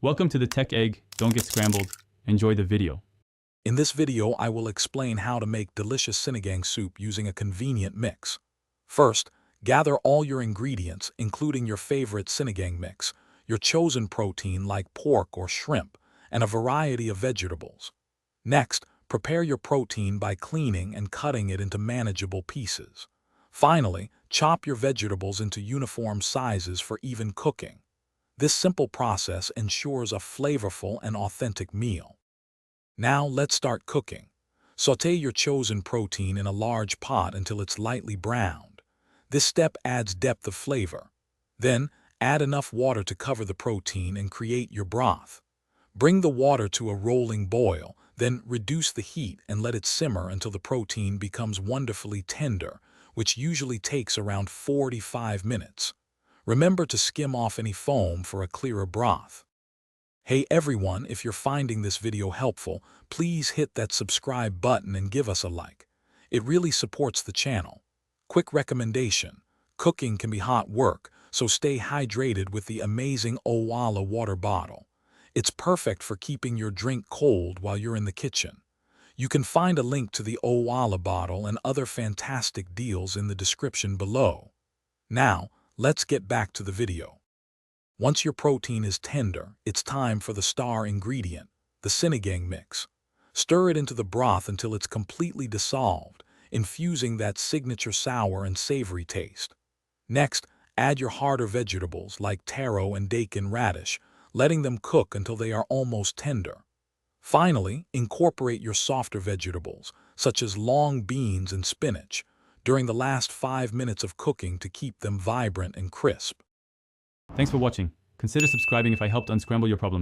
Welcome to the Tech Egg. Don't get scrambled. Enjoy the video. In this video, I will explain how to make delicious sinigang soup using a convenient mix. First, gather all your ingredients, including your favorite sinigang mix, your chosen protein like pork or shrimp, and a variety of vegetables. Next, prepare your protein by cleaning and cutting it into manageable pieces. Finally, chop your vegetables into uniform sizes for even cooking. This simple process ensures a flavorful and authentic meal. Now let's start cooking. Sauté your chosen protein in a large pot until it's lightly browned. This step adds depth of flavor. Then, add enough water to cover the protein and create your broth. Bring the water to a rolling boil, then reduce the heat and let it simmer until the protein becomes wonderfully tender, which usually takes around 45 minutes. Remember to skim off any foam for a clearer broth. Hey everyone, if you're finding this video helpful, please hit that subscribe button and give us a like. It really supports the channel. Quick recommendation: cooking can be hot work, so stay hydrated with the amazing Owala water bottle. It's perfect for keeping your drink cold while you're in the kitchen. You can find a link to the Owala bottle and other fantastic deals in the description below. Now, let's get back to the video. Once your protein is tender, it's time for the star ingredient, the sinigang mix. Stir it into the broth until it's completely dissolved, infusing that signature sour and savory taste. Next, add your harder vegetables like taro and daikon radish, letting them cook until they are almost tender. Finally, incorporate your softer vegetables, such as long beans and spinach, during the last 5 minutes of cooking to keep them vibrant and crisp. Thanks for watching. Consider subscribing if I helped unscramble your problems.